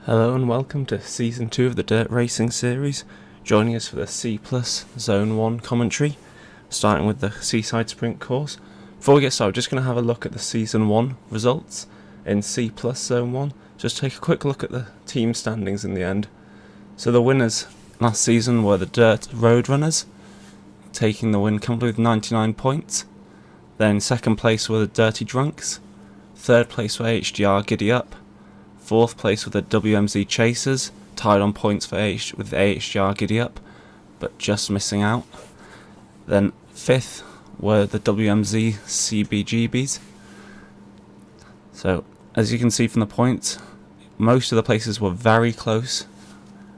Hello and welcome to Season 2 of the Dirt Racing series. Joining us for the C Plus Zone 1 commentary, starting with the Seaside Sprint course. Before we get started, we're just going to have a look at the Season 1 results in C Plus Zone 1. Just take a quick look at the team standings in the end. So the winners last season were the Dirt Road Runners, taking the win comfortably with 99 points. Then second place were the Dirty Drunks. Third place were HDR Giddy Up. Fourth place were the WMZ Chasers, tied on points with AHGR Giddy Up, but just missing out. Then fifth were the WMZ CBGBs. So, as you can see from the points, most of the places were very close,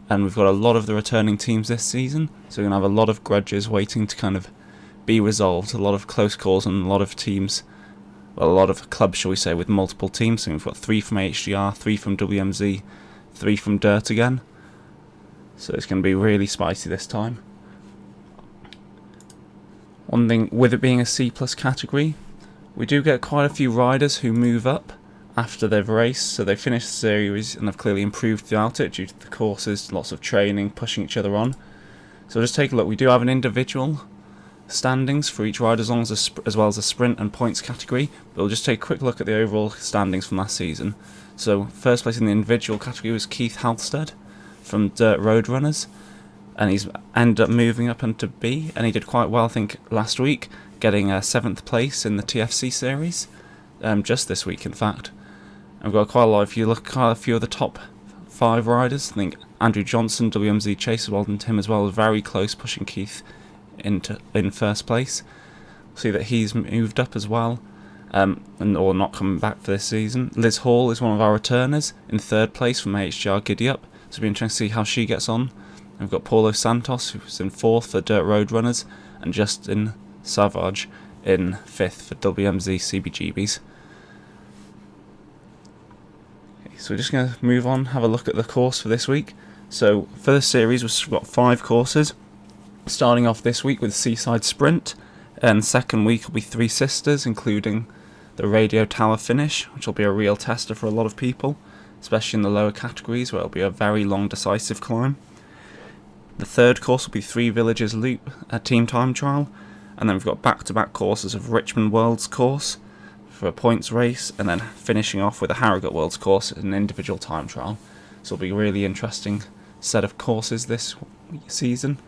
and we've got a lot of the returning teams this season, so we're going to have a lot of grudges waiting to kind of be resolved, a lot of close calls and a lot of teams. Well, a lot of clubs, shall we say, with multiple teams. So we've got 3 from HDR, 3 from WMZ, 3 from Dirt again. So it's going to be really spicy this time. One thing, with it being a C plus category, we do get quite a few riders who move up after they've raced. So they finish the series and have clearly improved throughout it due to the courses, lots of training, pushing each other on. So just take a look. We do have an individual standings for each rider as well as a sprint and points category, but we'll just take a quick look at the overall standings from last season. So first place in the individual category was Keith Halstead from Dirt Road Runners, and he's ended up moving up into B, and he did quite well I think last week, getting a 7th place in the TFC series, just this week in fact. And we've got quite a lot. If you look at a few of the top 5 riders, I think Andrew Johnson, WMZ Chaser, well done to him as well, was very close, pushing Keith in first place. See that he's moved up as well, or not coming back for this season. Liz Hall is one of our returners in 3rd place from HGR Giddy Up, so it'll be interesting to see how she gets on. And we've got Paulo Santos, who's in 4th for Dirt Road Runners, and Justin Savage in 5th for WMZ CBGBs. Okay, so we're just going to move on, have a look at the course for this week. So for this series we've got 5 courses. Starting off this week with Seaside Sprint, and second week will be 3 Sisters, including the Radio Tower finish, which will be a real tester for a lot of people, especially in the lower categories where it'll be a very long decisive climb. The third course will be 3 Villages Loop, a team time trial, and then we've got back-to-back courses of Richmond Worlds course for a points race, and then finishing off with a Harrogate Worlds course, an individual time trial. So it'll be a really interesting set of courses this season.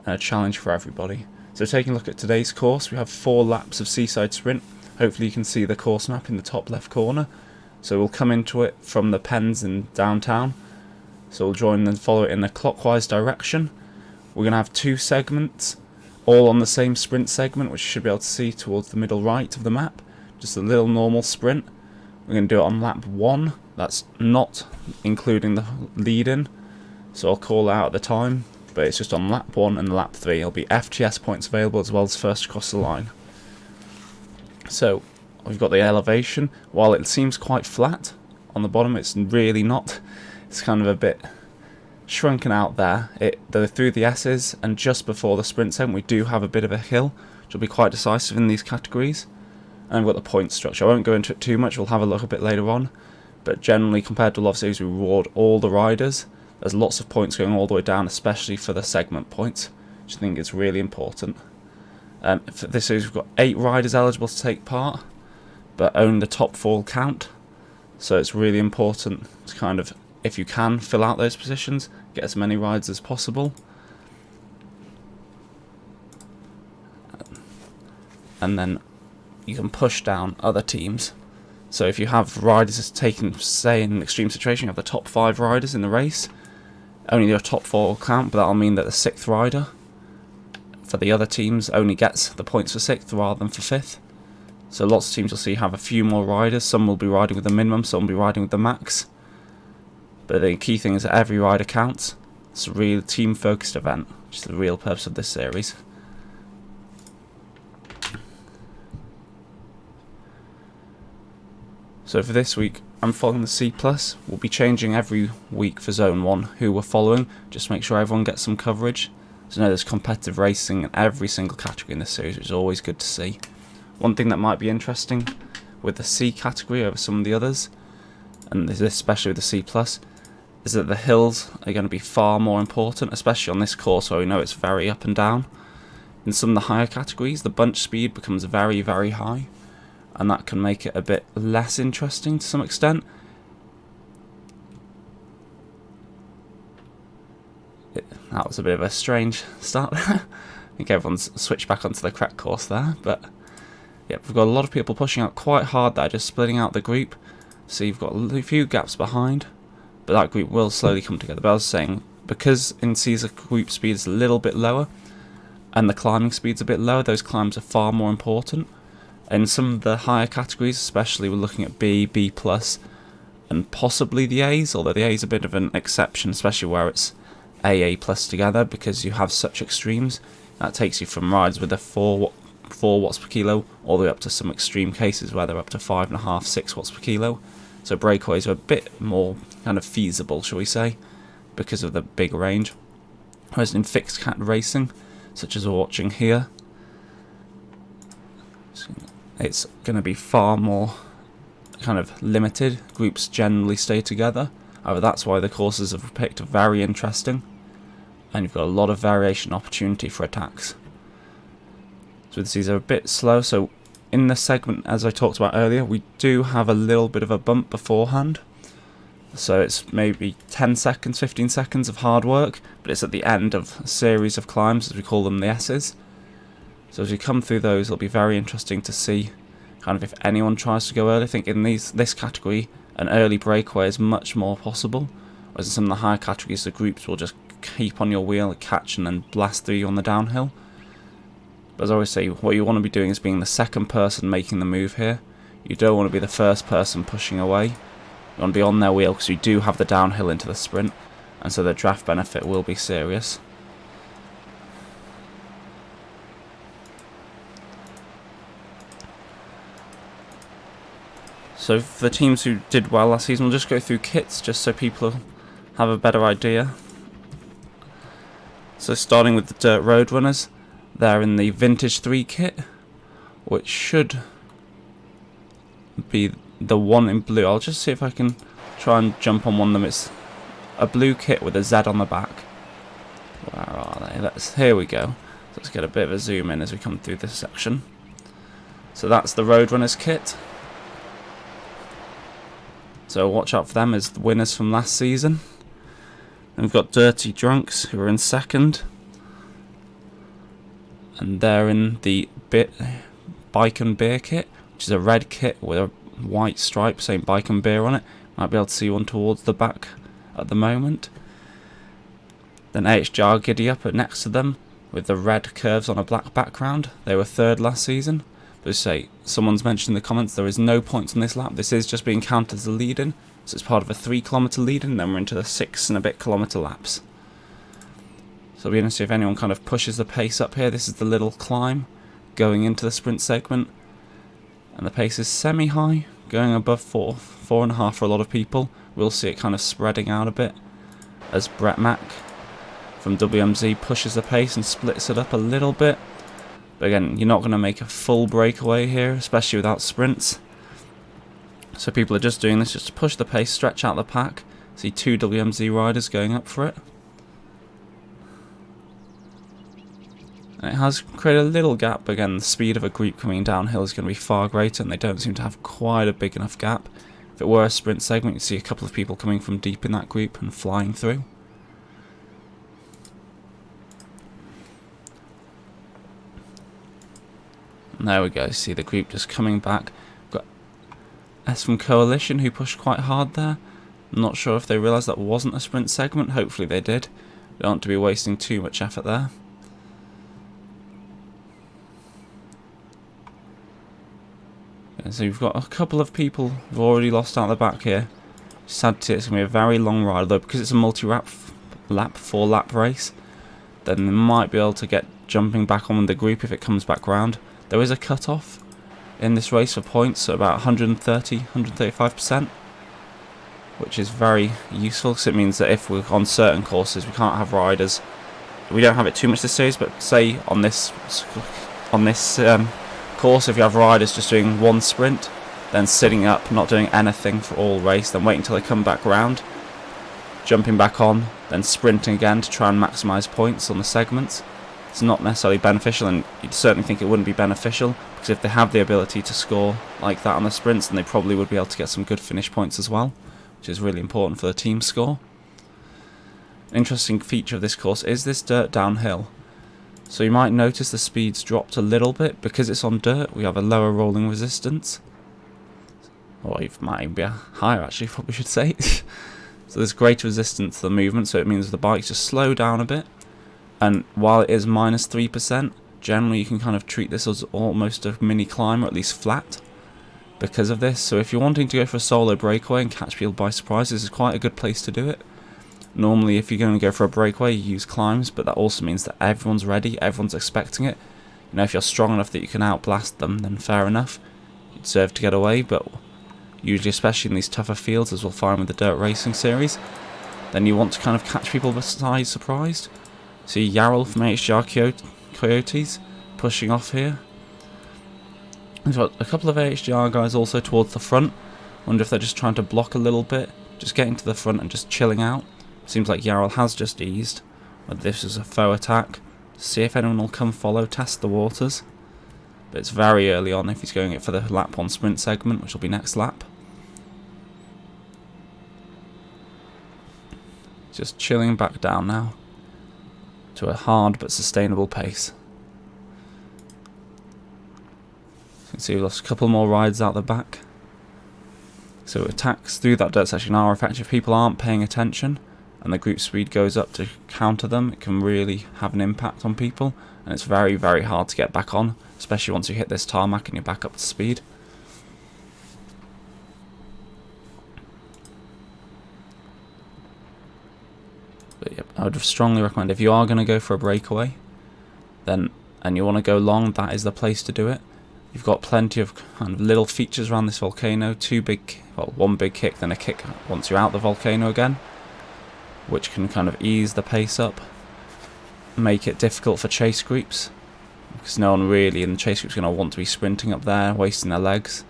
A challenge for everybody. So taking a look at today's course, we have 4 laps of Seaside Sprint. Hopefully you can see the course map in the top left corner. So we'll come into it from the pens in downtown. So we'll join and follow it in a clockwise direction. We're going to have 2 segments, all on the same sprint segment, which you should be able to see towards the middle right of the map. Just a little normal sprint. We're going to do it on lap 1. That's not including the lead-in. So I'll call out at the time. But it's just on lap 1 and lap 3. There'll be FTS points available as well as first across the line. So we've got the elevation. While it seems quite flat on the bottom, it's really not. It's kind of a bit shrunken out there. They're through the S's, and just before the sprint segment we do have a bit of a hill, which will be quite decisive in these categories. And we've got the point structure. I won't go into it too much, we'll have a look a bit later on. But generally, compared to a lot of series, we reward all the riders. There's lots of points going all the way down, especially for the segment points, which I think is really important. For this series we've got 8 riders eligible to take part, but only the top 4 will count. So it's really important to kind of, if you can, fill out those positions, get as many riders as possible. And then you can push down other teams. So if you have riders taken, say in an extreme situation, you have the top 5 riders in the race, only your top 4 will count, but that'll mean that the 6th rider for the other teams only gets the points for 6th rather than for 5th. So lots of teams you'll see have a few more riders. Some will be riding with the minimum, some will be riding with the max. But the key thing is that every rider counts. It's a real team-focused event, which is the real purpose of this series. So for this week, I'm following the C+. We'll be changing every week for Zone 1 who we're following, just to make sure everyone gets some coverage. So I know there's competitive racing in every single category in this series, which is always good to see. One thing that might be interesting with the C category over some of the others, and this especially with the C+, is that the hills are going to be far more important, especially on this course where we know it's very up and down. In some of the higher categories, the bunch speed becomes very, very high, and that can make it a bit less interesting to some extent. That was a bit of a strange start there. I think everyone's switched back onto the correct course there, but yeah, we've got a lot of people pushing out quite hard there, just splitting out the group. So you've got a few gaps behind, but that group will slowly come together. But I was saying, because in Caesar group speed is a little bit lower, and the climbing speed's a bit lower, those climbs are far more important. In some of the higher categories, especially we're looking at B, B+, and possibly the A's, although the A's a bit of an exception, especially where it's A plus together, because you have such extremes. That takes you from rides with a 4 watts per kilo all the way up to some extreme cases where they're up to 5.5, 6 watts per kilo. So breakaways are a bit more kind of feasible, shall we say, because of the big range. Whereas in fixed cat racing, such as we're watching here, it's going to be far more kind of limited. Groups generally stay together. However, that's why the courses have picked are very interesting, and you've got a lot of variation opportunity for attacks. So these are a bit slow, so in the segment, as I talked about earlier, we do have a little bit of a bump beforehand. So it's maybe 10 seconds, 15 seconds of hard work, but it's at the end of a series of climbs, as we call them, the S's. So as we come through those, it'll be very interesting to see kind of if anyone tries to go early. I think in this category, an early breakaway is much more possible, whereas in some of the higher categories, the groups will just keep on your wheel, catch, and then blast through you on the downhill. But as I always say, what you want to be doing is being the second person making the move here. You don't want to be the first person pushing away. You want to be on their wheel, because you do have the downhill into the sprint, and so the draft benefit will be serious. So for the teams who did well last season, we'll just go through kits just so people have a better idea. So starting with the Dirt Road Runners, they're in the Vintage 3 kit, which should be the one in blue. I'll just see if I can try and jump on one of them. It's a blue kit with a Z on the back. Where are they? Here we go. Let's get a bit of a zoom in as we come through this section. So that's the Roadrunners kit. So watch out for them as the winners from last season. And we've got Dirty Drunks, who are in second. And they're in the Bike and Beer kit, which is a red kit with a white stripe saying Bike and Beer on it. Might be able to see one towards the back at the moment. Then HJR Giddy Up are next to them with the red curves on a black background. They were third last season. But as I say, someone's mentioned in the comments there is no points on this lap. This is just being counted as a lead-in. So it's part of a 3-kilometre lead-in, then we're into the 6 and a bit kilometre laps. So we're going to see if anyone kind of pushes the pace up here. This is the little climb going into the sprint segment. And the pace is semi-high, going above 4.5 for a lot of people. We'll see it kind of spreading out a bit as Brett Mack from WMZ pushes the pace and splits it up a little bit. But again, you're not going to make a full breakaway here, especially without sprints. So people are just doing this just to push the pace, stretch out the pack. See 2 WMZ riders going up for it. And it has created a little gap, but again, the speed of a group coming downhill is going to be far greater, and they don't seem to have quite a big enough gap. If it were a sprint segment, you'd see a couple of people coming from deep in that group and flying through. And there we go, see the group just coming back. We've got S from Coalition who pushed quite hard there. I'm not sure if they realised that wasn't a sprint segment, hopefully they did. They don't want to be wasting too much effort there. So you've got a couple of people who've already lost out the back here. Sad to see it's going to be a very long ride, though because it's a multi-lap 4-lap race, then they might be able to get jumping back on the group if it comes back round. There is a cut-off in this race for points, so about 135%, which is very useful because it means that if we're on certain courses we can't have riders. We don't have it too much this series, but say on this course, if you have riders just doing one sprint, then sitting up, not doing anything for all race, then waiting until they come back round, jumping back on, then sprinting again to try and maximise points on the segments. It's not necessarily beneficial, and you'd certainly think it wouldn't be beneficial, because if they have the ability to score like that on the sprints, then they probably would be able to get some good finish points as well, which is really important for the team score. An interesting feature of this course is this dirt downhill. So you might notice the speed's dropped a little bit. Because it's on dirt, we have a lower rolling resistance. Or it might even be higher, actually, probably should say. So there's greater resistance to the movement, so it means the bikes just slow down a bit. And while it is -3%, generally you can kind of treat this as almost a mini climb, or at least flat, because of this. So if you're wanting to go for a solo breakaway and catch people by surprise, this is quite a good place to do it. Normally if you're going to go for a breakaway, you use climbs, but that also means that everyone's ready, everyone's expecting it. You know, if you're strong enough that you can outblast them, then fair enough, you deserve to get away. But usually, especially in these tougher fields, as we'll find with the dirt racing series, then you want to kind of catch people by surprise. See Yarrell from HDR Coyotes pushing off here. We've got a couple of HDR guys also towards the front. Wonder if they're just trying to block a little bit, just getting to the front and just chilling out. Seems like Yarrell has just eased, but this is a faux attack. See if anyone will come follow, test the waters. But it's very early on if he's going it for the lap 1 sprint segment, which will be next lap. Just chilling back down now to a hard but sustainable pace. You can see we've lost a couple more rides out the back. So attacks through that dirt section are effective. People aren't paying attention and the group speed goes up to counter them. It can really have an impact on people, and it's very, very hard to get back on, especially once you hit this tarmac and you're back up to speed. But yep, I would strongly recommend, if you are going to go for a breakaway, then and you want to go long, that is the place to do it. You've got plenty of kind of little features around this volcano. One big kick, then a kick once you're out the volcano again, which can kind of ease the pace up, make it difficult for chase groups, because no one really in the chase group is going to want to be sprinting up there, wasting their legs.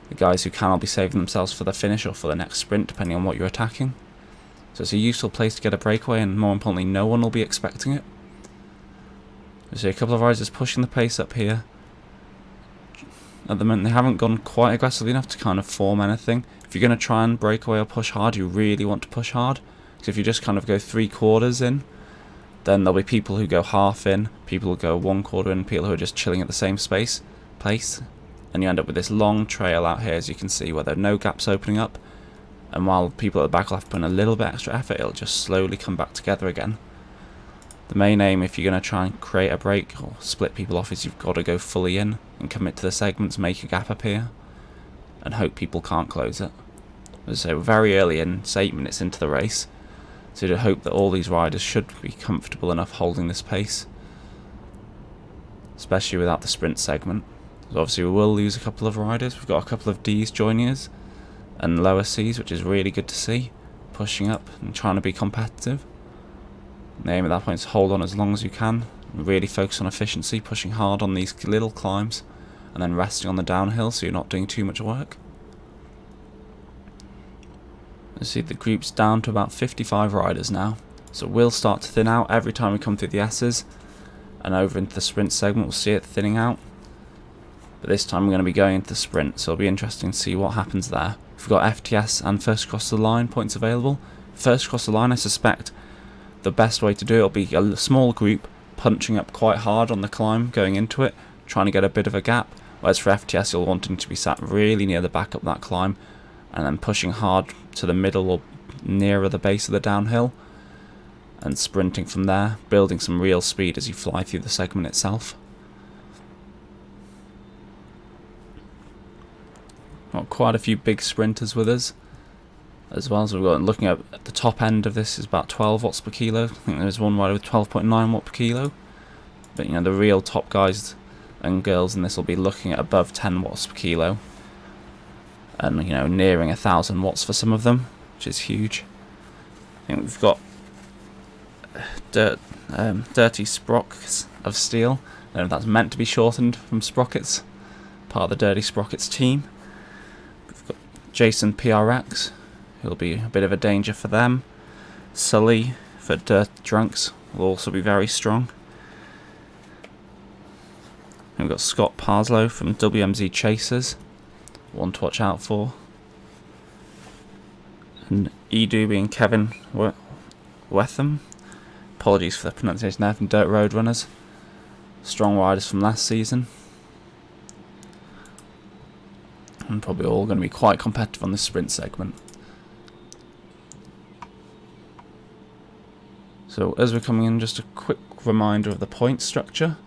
The guys who can will be saving themselves for the finish or for the next sprint, depending on what you're attacking. So it's a useful place to get a breakaway, and more importantly, no one will be expecting it. You see a couple of riders pushing the pace up here. At the moment, they haven't gone quite aggressively enough to kind of form anything. If you're going to try and break away or push hard, you really want to push hard. Because if you just kind of go 3/4 in, then there'll be people who go half in, people who go 1/4 in, people who are just chilling at the same place. And you end up with this long trail out here, as you can see, where there are no gaps opening up. And while people at the back will have to put in a little bit extra effort, it'll just slowly come back together again. The main aim, if you're going to try and create a break or split people off, is you've got to go fully in and commit to the segments, make a gap appear, and hope people can't close it. As I say, we're very early in, it's 8 minutes into the race, so to hope that all these riders should be comfortable enough holding this pace, especially without the sprint segment. So obviously we will lose a couple of riders. We've got a couple of Ds joining us and lower Cs, which is really good to see, pushing up and trying to be competitive. The aim at that point is hold on as long as you can, and really focus on efficiency, pushing hard on these little climbs and then resting on the downhill so you're not doing too much work. You see the group's down to about 55 riders now, so we'll start to thin out every time we come through the S's, and over into the sprint segment we'll see it thinning out. But this time we're going to be going into the sprint, so it'll be interesting to see what happens there. We've got FTS and first across the line points available. First across the line, I suspect the best way to do it will be a small group punching up quite hard on the climb going into it, trying to get a bit of a gap, whereas for FTS you'll want them to be sat really near the back of that climb and then pushing hard to the middle or nearer the base of the downhill and sprinting from there, building some real speed as you fly through the segment itself. Got quite a few big sprinters with us as well, so we've got, looking at the top end of this is about 12 watts per kilo. I think there's one rider with 12.9 watt per kilo, but you know, the real top guys and girls in this will be looking at above 10 watts per kilo, and you know, nearing 1,000 watts for some of them, which is huge. I think we've got dirty sprockets of steel. I don't know if that's meant to be shortened from sprockets, part of the Dirty Sprockets team. We've got Jason PRX, he'll be a bit of a danger for them. Sully for Dirt Drunks will also be very strong. And we've got Scott Parslow from WMZ Chasers, one to watch out for. And Edoobie and Kevin Wetham, apologies for the pronunciation there, from Dirt Road Runners. Strong riders from last season. And probably all going to be quite competitive on this sprint segment. So as we're coming in, just a quick reminder of the point structure.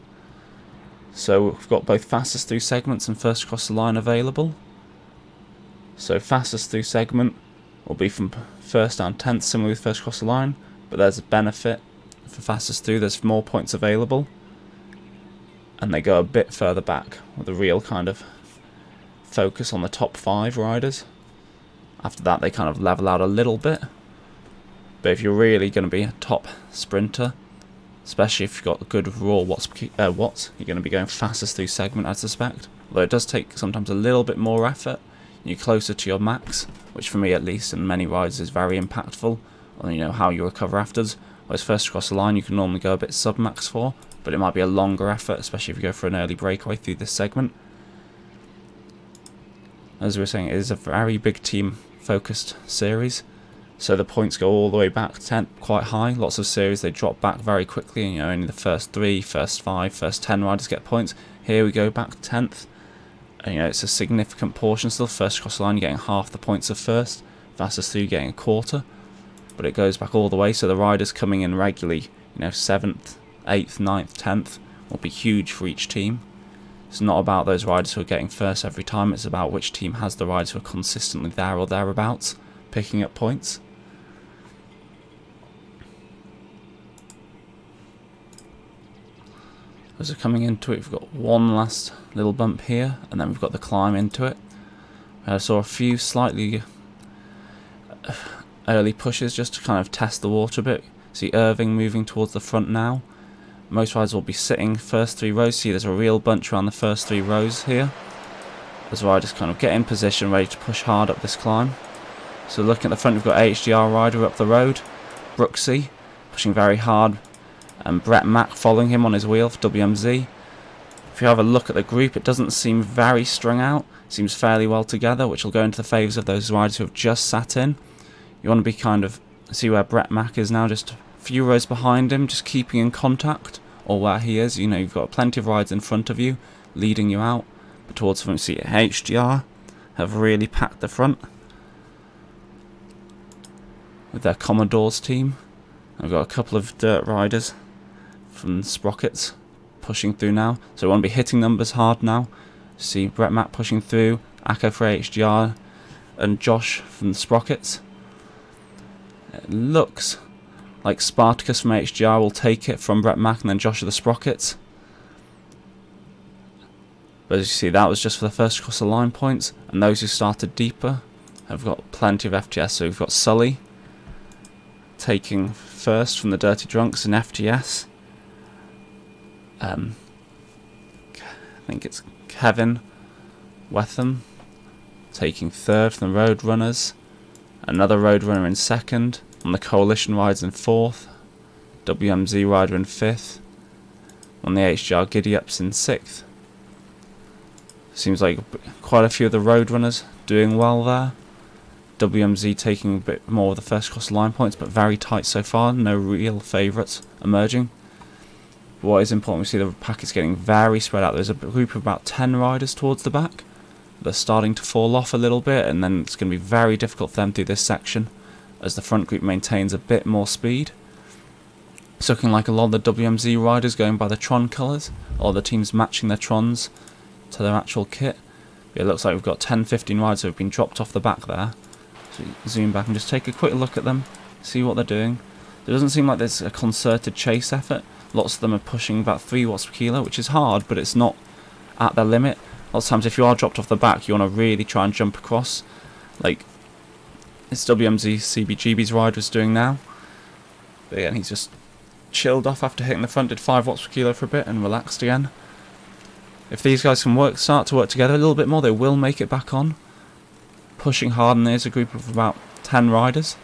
So we've got both fastest through segments and first across the line available. So fastest through segment will be from first down 10th, similar with first across the line, but there's a benefit for fastest through, there's more points available, and they go a bit further back with a real kind of focus on the top 5 riders. After that they kind of level out a little bit, but if you're really going to be a top sprinter, especially if you've got a good raw watts, you're going to be going fastest through segment, I suspect. Although it does take sometimes a little bit more effort, you're closer to your max, which for me at least and many riders is very impactful on how you recover afterwards. Whereas first across the line you can normally go a bit sub-max for, but it might be a longer effort, especially if you go for an early breakaway through this segment. As we were saying, it is a very big team focused series, so the points go all the way back 10 quite high. Lots of series they drop back very quickly, and only the first 3, first 5, first 10 riders get points. Here we go back 10th. And, it's a significant portion still. First across the line you're getting half the points of first, fastest through you're getting a quarter, but it goes back all the way, so the riders coming in regularly, 7th, 8th, 9th, 10th will be huge for each team. It's not about those riders who are getting first every time, it's about which team has the riders who are consistently there or thereabouts picking up points. As we're coming into it, we've got one last little bump here, and then we've got the climb into it. I saw a few slightly early pushes just to kind of test the water a bit. See Irving moving towards the front now. Most riders will be sitting first 3 rows. See, there's a real bunch around the first 3 rows here. As riders kind of get in position, ready to push hard up this climb. So looking at the front, we've got HDR rider up the road, Brooksy, pushing very hard, and Brett Mack following him on his wheel for WMZ. If you have a look at the group, it doesn't seem very strung out. It seems fairly well together, which will go into the favours of those riders who have just sat in. You want to be kind of see where Brett Mack is now, just a few rows behind him, just keeping in contact, or where he is. You've got plenty of rides in front of you, leading you out. But towards the front, see HDR have really packed the front with their Commodores team. I've got a couple of dirt riders from Sprockets pushing through now, so we want to be hitting numbers hard now. See Brett Mack pushing through, Akko for HDR, and Josh from the Sprockets. It looks like Spartacus from HDR will take it from Brett Mack, and then Josh of the Sprockets. But as you see, that was just for the first across the line points, and those who started deeper have got plenty of FTS. So we've got Sully taking first from the Dirty Drunks in FTS. I think it's Kevin Wetham taking third from the Road Runners. Another Road Runner in second. On the Coalition rides in fourth. WMZ rider in fifth. On the HGR Giddy Ups in sixth. Seems like quite a few of the Road Runners doing well there. WMZ taking a bit more of the first cross line points, but very tight so far. No real favourites emerging. What is important, we see the pack is getting very spread out. There's a group of about 10 riders towards the back. They're starting to fall off a little bit, and then it's going to be very difficult for them through this section as the front group maintains a bit more speed. It's looking like a lot of the WMZ riders going by the Tron colours, or the teams matching their Trons to their actual kit. But it looks like we've got 10-15 riders who have been dropped off the back there. So you zoom back and just take a quick look at them, see what they're doing. It doesn't seem like there's a concerted chase effort. Lots of them are pushing about 3 watts per kilo, which is hard, but it's not at their limit. Lots of times if you are dropped off the back, you want to really try and jump across, like this WMZ CBGB's rider was doing now. But again, he's just chilled off after hitting the front, did 5 watts per kilo for a bit and relaxed again. If these guys can start to work together a little bit more, they will make it back on. Pushing hard, and there's a group of about 10 riders,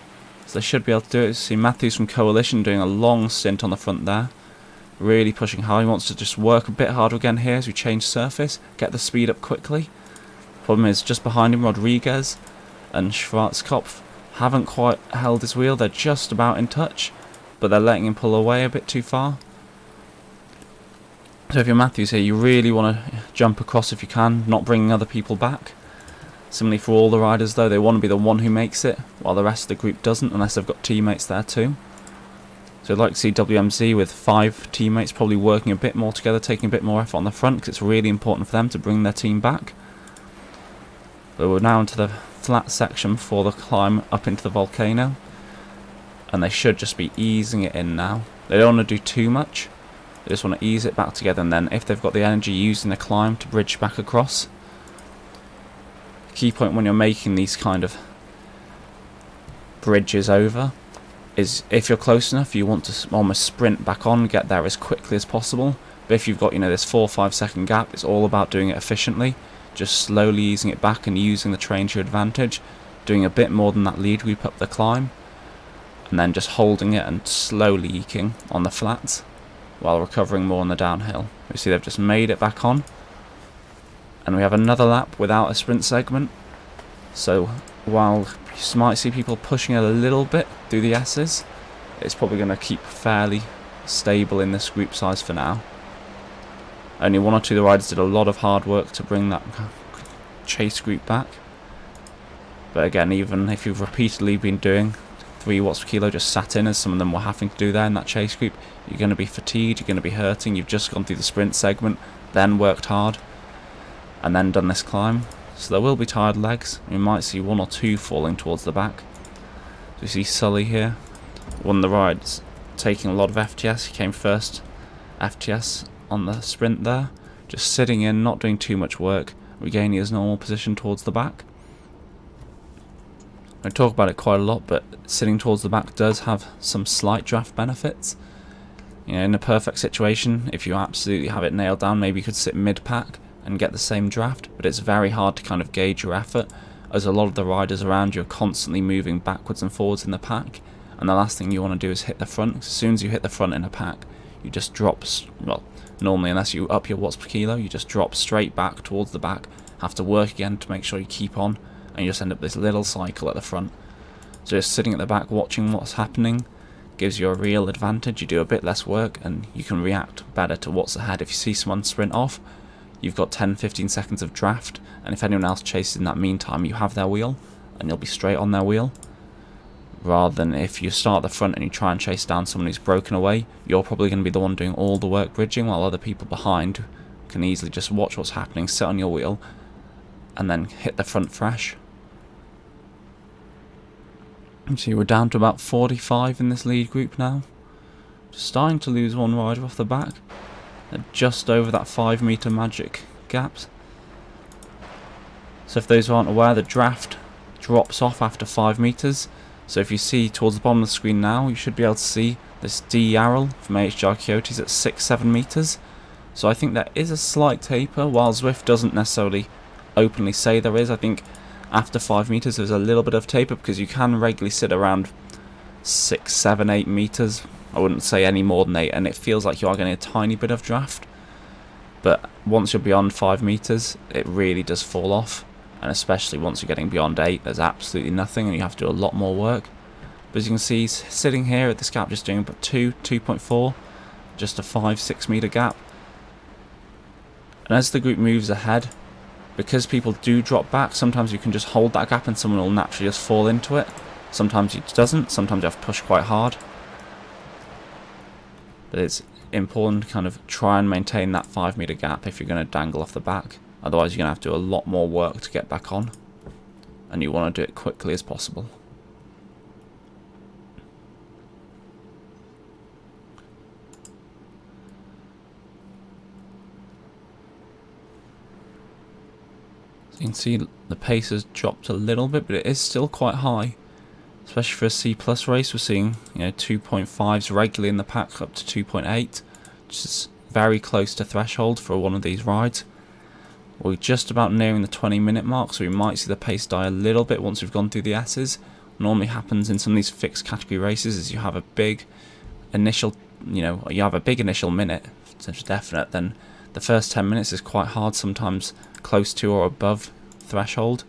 so they should be able to do it. You see Matthews from Coalition doing a long stint on the front there, really pushing hard. He wants to just work a bit harder again here as we change surface, get the speed up quickly. Problem is, just behind him, Rodriguez and Schwarzkopf haven't quite held his wheel. They're just about in touch, but they're letting him pull away a bit too far. So if you're Matthews here, you really want to jump across if you can, not bringing other people back. Similarly for all the riders though, they want to be the one who makes it, while the rest of the group doesn't, unless they've got teammates there too. So I'd like to see WMZ with 5 teammates probably working a bit more together, taking a bit more effort on the front, because it's really important for them to bring their team back. But we're now into the flat section for the climb up into the volcano, and they should just be easing it in now. They don't want to do too much, they just want to ease it back together, and then if they've got the energy, using the climb to bridge back across. Key point when you're making these kind of bridges over is, if you're close enough, you want to almost sprint back on, get there as quickly as possible. But if you've got, this 4 or 5 second gap, it's all about doing it efficiently, just slowly easing it back and using the train to your advantage, doing a bit more than that lead group up the climb, and then just holding it and slowly eking on the flats while recovering more on the downhill. You see they've just made it back on, and we have another lap without a sprint segment. So while you might see people pushing a little bit through the S's, it's probably going to keep fairly stable in this group size for now. Only 1 or 2 of the riders did a lot of hard work to bring that chase group back. But again, even if you've repeatedly been doing 3 watts per kilo just sat in, as some of them were having to do there in that chase group, you're going to be fatigued, you're going to be hurting. You've just gone through the sprint segment, then worked hard, and then done this climb. So there will be tired legs. We might see 1 or 2 falling towards the back. So you see Sully here, won the rides, taking a lot of FTS. He came first FTS on the sprint there, just sitting in, not doing too much work, regaining his normal position towards the back. I talk about it quite a lot, but sitting towards the back does have some slight draft benefits. In a perfect situation, if you absolutely have it nailed down, maybe you could sit mid-pack and get the same draft, but it's very hard to kind of gauge your effort, as a lot of the riders around you are constantly moving backwards and forwards in the pack, and the last thing you want to do is hit the front. As soon as you hit the front in a pack, you just drop, well, normally unless you up your watts per kilo, you just drop straight back towards the back, have to work again to make sure you keep on, and you just end up this little cycle at the front. So just sitting at the back watching what's happening gives you a real advantage. You do a bit less work and you can react better to what's ahead. If you see someone sprint off, you've got 10-15 seconds of draft, and if anyone else chases in that meantime, you have their wheel and you'll be straight on their wheel. Rather than if you start at the front and you try and chase down someone who's broken away, you're probably going to be the one doing all the work bridging, while other people behind can easily just watch what's happening, sit on your wheel, and then hit the front fresh. See, we're down to about 45 in this lead group now. Just starting to lose 1 rider off the back. They're just over that 5 meter magic gaps. So if those aren't aware, the draft drops off after 5 meters. So if you see towards the bottom of the screen now, you should be able to see this D arrow from AHR Coyotes at 6-7 meters. So I think there is a slight taper, while Zwift doesn't necessarily openly say there is. I think after 5 meters there's a little bit of taper, because you can regularly sit around 6, 7, 8 meters. I wouldn't say any more than 8, and it feels like you are getting a tiny bit of draft. But once you're beyond 5 meters, it really does fall off. And especially once you're getting beyond 8, there's absolutely nothing, and you have to do a lot more work. But as you can see, he's sitting here at this gap just doing about 2.4, just a 5-6 meter gap. And as the group moves ahead, because people do drop back, sometimes you can just hold that gap and someone will naturally just fall into it. Sometimes it doesn't, sometimes you have to push quite hard. But it's important to kind of try and maintain that 5 meter gap if you're going to dangle off the back. Otherwise you're going to have to do a lot more work to get back on, and you want to do it quickly as possible. So you can see the pace has dropped a little bit, but it is still quite high. Especially for a C+ race, we're seeing 2.5s regularly in the pack, up to 2.8, which is very close to threshold for one of these rides. We're just about nearing the 20-minute mark, so we might see the pace die a little bit once we've gone through the S's. normally happens in some of these fixed category races is you have a big initial, you have a big initial minute, such a definite, then the first 10 minutes is quite hard, sometimes close to or above threshold,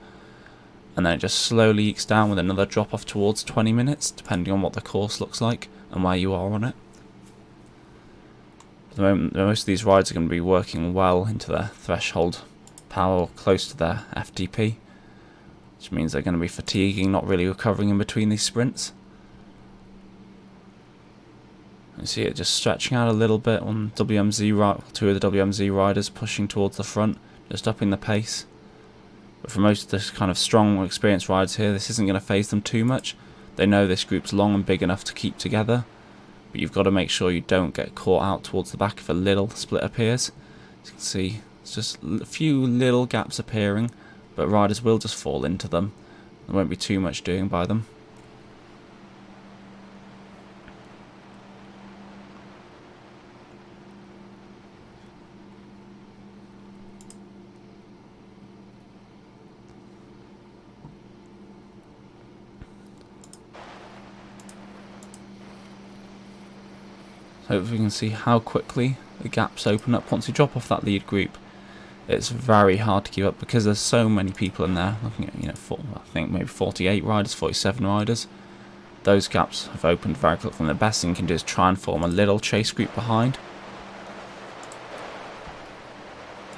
and then it just slowly ekes down with another drop off towards 20 minutes, depending on what the course looks like and where you are on it. At the moment, most of these rides are going to be working well into their threshold power or close to their FTP, which means they're going to be fatiguing, not really recovering in between these sprints. You see it just stretching out a little bit on WMZ, two of the WMZ riders pushing towards the front, just upping the pace. But for most of the kind of strong, experienced riders here, this isn't going to faze them too much. They know this group's long and big enough to keep together, but you've got to make sure you don't get caught out towards the back if a little split appears. As you can see, it's just a few little gaps appearing, but riders will just fall into them. There won't be too much doing by them. Hopefully we can see how quickly the gaps open up once you drop off that lead group. It's very hard to keep up because there's so many people in there. Looking at, I think maybe 48 riders, 47 riders. Those gaps have opened very quickly, and the best thing you can do is try and form a little chase group behind.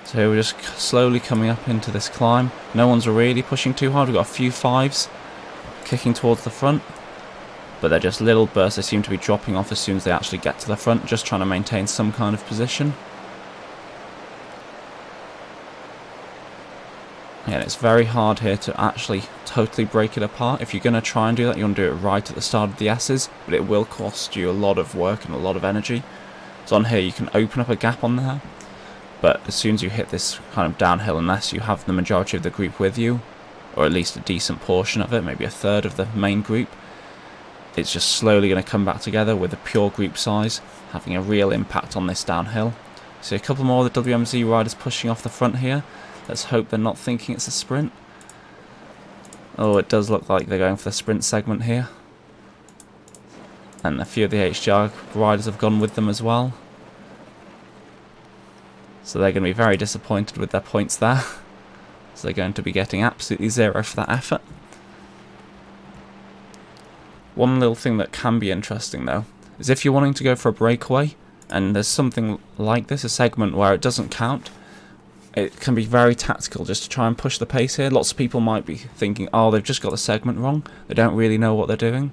So we're just slowly coming up into this climb. No one's really pushing too hard. We've got a few fives kicking towards the front, but they're just little bursts. They seem to be dropping off as soon as they actually get to the front, just trying to maintain some kind of position. Yeah, it's very hard here to actually totally break it apart. If you're going to try and do that, you want to do it right at the start of the S's, but it will cost you a lot of work and a lot of energy. So on here you can open up a gap on there, but as soon as you hit this kind of downhill, unless you have the majority of the group with you, or at least a decent portion of it, maybe a third of the main group, it's just slowly going to come back together with a pure group size, having a real impact on this downhill. See a couple more of the WMZ riders pushing off the front here. Let's hope they're not thinking it's a sprint. Oh, it does look like they're going for the sprint segment here. And a few of the HDR riders have gone with them as well. So they're going to be very disappointed with their points there. So they're going to be getting absolutely zero for that effort. One little thing that can be interesting though, is if you're wanting to go for a breakaway, and there's something like this, a segment where it doesn't count, it can be very tactical just to try and push the pace here. Lots of people might be thinking, oh, they've just got the segment wrong, they don't really know what they're doing.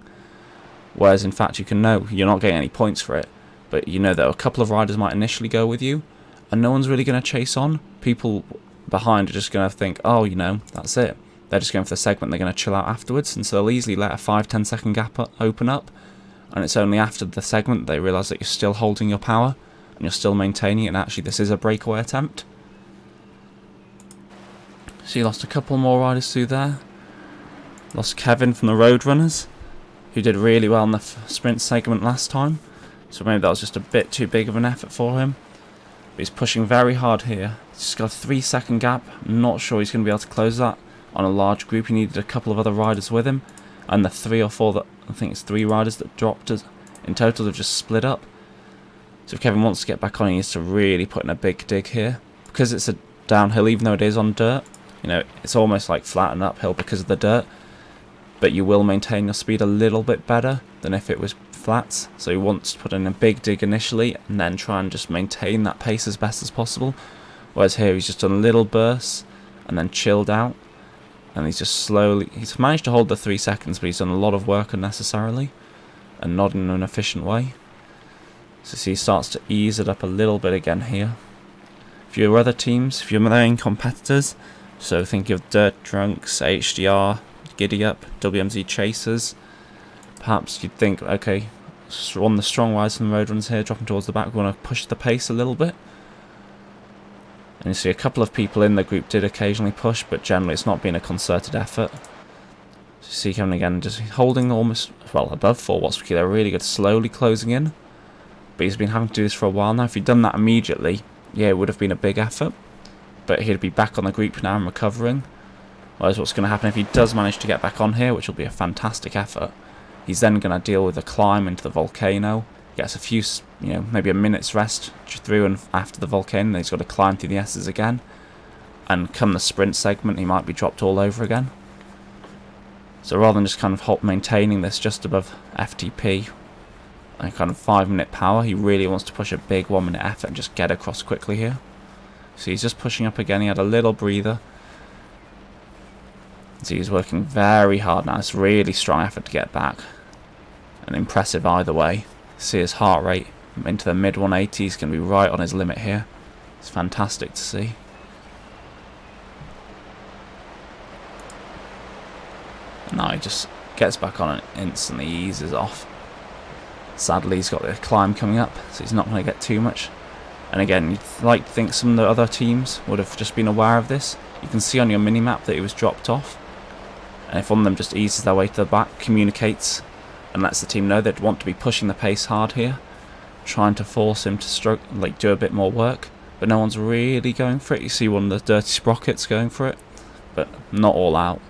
Whereas in fact you can know you're not getting any points for it, but you know that a couple of riders might initially go with you, and no one's really going to chase on. People behind are just going to think, oh, that's it. They're just going for the segment, they're going to chill out afterwards, and so they'll easily let a 5-10 second gap open up, and it's only after the segment they realise that you're still holding your power, and you're still maintaining it, and actually this is a breakaway attempt. So you lost a couple more riders through there. Lost Kevin from the Roadrunners, who did really well in the sprint segment last time, so maybe that was just a bit too big of an effort for him. But he's pushing very hard here. He's just got a 3-second gap. I'm not sure he's going to be able to close that on a large group. He needed a couple of other riders with him, and the 3 or 4 that, I think it's 3 riders that dropped in total have just split up. So if Kevin wants to get back on, he needs to really put in a big dig here. Because it's a downhill, even though it is on dirt, it's almost like flat and uphill because of the dirt, but you will maintain your speed a little bit better than if it was flats. So you want to put in a big dig initially and then try and just maintain that pace as best as possible. Whereas here he's just done little bursts and then chilled out, and he's managed to hold the 3 seconds, but he's done a lot of work unnecessarily and not in an efficient way. So see, he starts to ease it up a little bit again here. If you're other teams, if you're main competitors, so think of Dirt Drunks, HDR, Giddy Up, WMZ Chasers, perhaps you'd think, okay, on the strong riders from the Roadrunners here, dropping towards the back, we want to push the pace a little bit. And you see a couple of people in the group did occasionally push, but generally it's not been a concerted effort. So you see Kevin again just holding almost, well, above 4 watts per kilo, really good, slowly closing in. But he's been having to do this for a while now. If he'd done that immediately, yeah, it would have been a big effort. But he'd be back on the group now and recovering. Whereas what's going to happen if he does manage to get back on here, which will be a fantastic effort, he's then going to deal with the climb into the volcano. Gets a few, maybe a minute's rest through and after the volcano. Then he's got to climb through the S's again. And come the sprint segment, he might be dropped all over again. So rather than just kind of maintaining this just above FTP and kind of 5-minute power, he really wants to push a big 1-minute effort and just get across quickly here. So he's just pushing up again. He had a little breather. So he's working very hard now. It's really strong effort to get back. And impressive either way. See his heart rate into the mid 180s, going to be right on his limit here. It's fantastic to see. Now he just gets back on and instantly eases off. Sadly, he's got the climb coming up, so he's not going to get too much. And again, you'd like to think some of the other teams would have just been aware of this. You can see on your mini-map that he was dropped off. And if one of them just eases their way to the back, communicates, and lets the team know they'd want to be pushing the pace hard here, trying to force him to do a bit more work. But no one's really going for it. You see one of the dirty sprockets going for it, but not all out.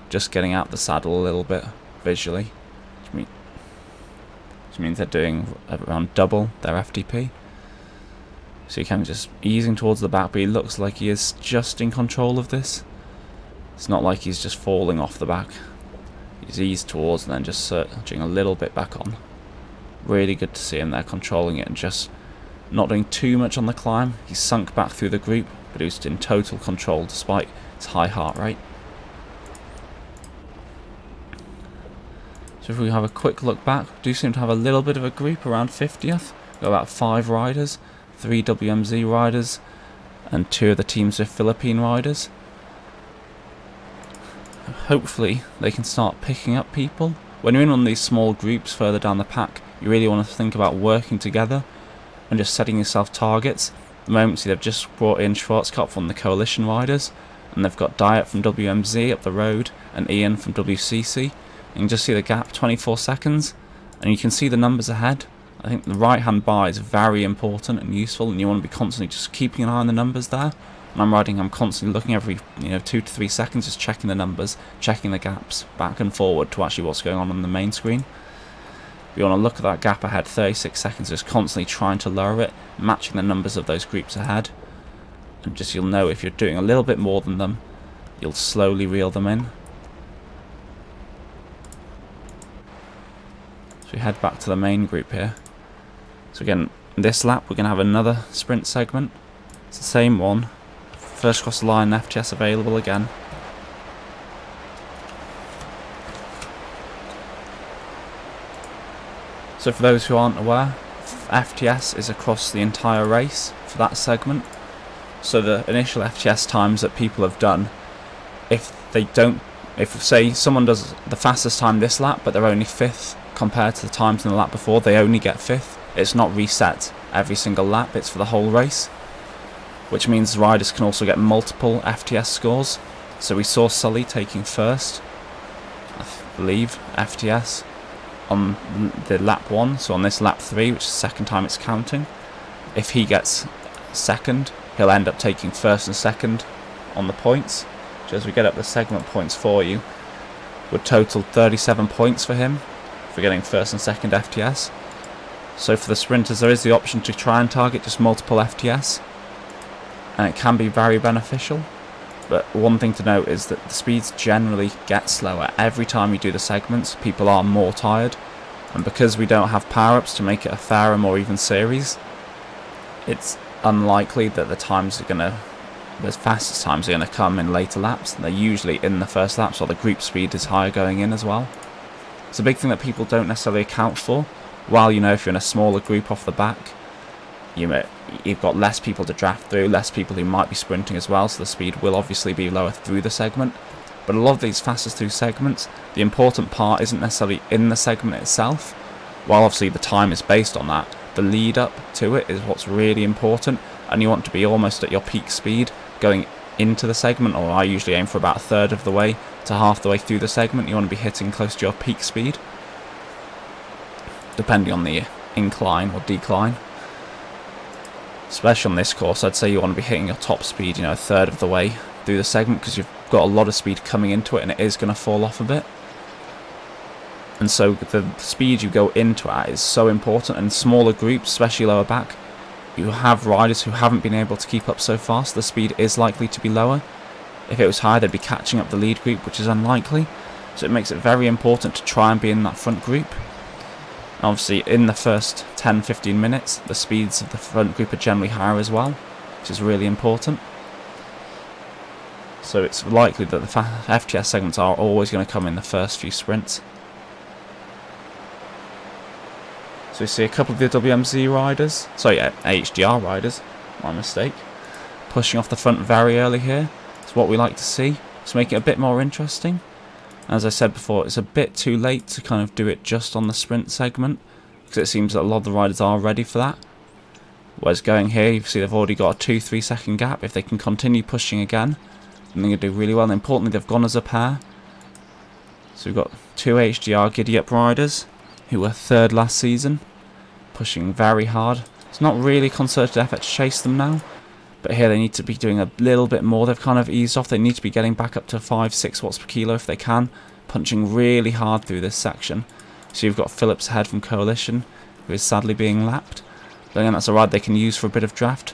Just getting out the saddle a little bit visually, which means they're doing around double their FTP. So he kind of just easing towards the back, but he looks like he is just in control of this. It's not like he's just falling off the back. He's eased towards and then just surging a little bit back on. Really good to see him there controlling it and just not doing too much on the climb. He's sunk back through the group, but he was in total control despite his high heart rate. So if we have a quick look back, we do seem to have a little bit of a group around 50th. We've got about 5 riders, 3 WMZ riders, and 2 of the teams with Philippine riders. Hopefully they can start picking up people. When you're in one of these small groups further down the pack, you really want to think about working together and just setting yourself targets. At the moment, see, they've just brought in Schwarzkopf from the Coalition riders, and they've got Diet from WMZ up the road and Ian from WCC. You can just see the gap, 24 seconds, and you can see the numbers ahead. I think the right-hand bar is very important and useful, and you want to be constantly just keeping an eye on the numbers there. When I'm riding, I'm constantly looking every 2 to 3 seconds, just checking the numbers, checking the gaps back and forward to actually what's going on the main screen. If you want to look at that gap ahead, 36 seconds, just constantly trying to lower it, matching the numbers of those groups ahead. And just you'll know if you're doing a little bit more than them, you'll slowly reel them in. So we head back to the main group here. So again, this lap we're going to have another sprint segment. It's the same one. First cross the line, FTS available again. So for those who aren't aware, FTS is across the entire race for that segment. So the initial FTS times that people have done, if say someone does the fastest time this lap but they're only 5th compared to the times in the lap before, they only get 5th. It's not reset every single lap, it's for the whole race, which means riders can also get multiple FTS scores. So we saw Sully taking first, I believe, FTS on the lap 1, so on this lap 3, which is the second time it's counting. If he gets second, he'll end up taking first and second on the points, which, as we get up the segment points for you, would total 37 points for him for getting first and second FTS. So for the sprinters, there is the option to try and target just multiple FTS, and it can be very beneficial. But one thing to note is that the speeds generally get slower. Every time you do the segments, people are more tired, and because we don't have power-ups to make it a fairer, more even series, it's unlikely that the fastest times are going to come in later laps. They're usually in the first laps, or the group speed is higher going in as well. It's a big thing that people don't necessarily account for. While if you're in a smaller group off the back, you've got less people to draft through, less people who might be sprinting as well, so the speed will obviously be lower through the segment. But a lot of these fastest through segments, the important part isn't necessarily in the segment itself. While obviously the time is based on that, the lead up to it is what's really important, and you want to be almost at your peak speed going into the segment, or I usually aim for about 1/3 of the way to half the way through the segment. You want to be hitting close to your peak speed, depending on the incline or decline. Especially on this course, I'd say you want to be hitting your top speed, 1/3 of the way through the segment, because you've got a lot of speed coming into it, and it is going to fall off a bit. And so the speed you go into it at is so important. And smaller groups, especially lower back, you have riders who haven't been able to keep up so fast. The speed is likely to be lower. If it was higher, they'd be catching up the lead group, which is unlikely. So it makes it very important to try and be in that front group. Obviously, in the first 10-15 minutes, the speeds of the front group are generally higher as well, which is really important. So it's likely that the FTS segments are always going to come in the first few sprints. So we see a couple of the WMZ riders, HDR riders, my mistake, pushing off the front very early here. It's what we like to see. It's making it a bit more interesting. As I said before, it's a bit too late to kind of do it just on the sprint segment, because it seems that a lot of the riders are ready for that. Whereas going here, you see they've already got a 2-3 second gap. If they can continue pushing again, then they're going to do really well. And importantly, they've gone as a pair. So we've got two HDR giddy-up riders who were third last season, pushing very hard. It's not really concerted effort to chase them now, but here they need to be doing a little bit more. They've kind of eased off. They need to be getting back up to 5-6 watts per kilo if they can, punching really hard through this section. So you've got Phillips ahead from Coalition, who is sadly being lapped. But again, that's a ride they can use for a bit of draft.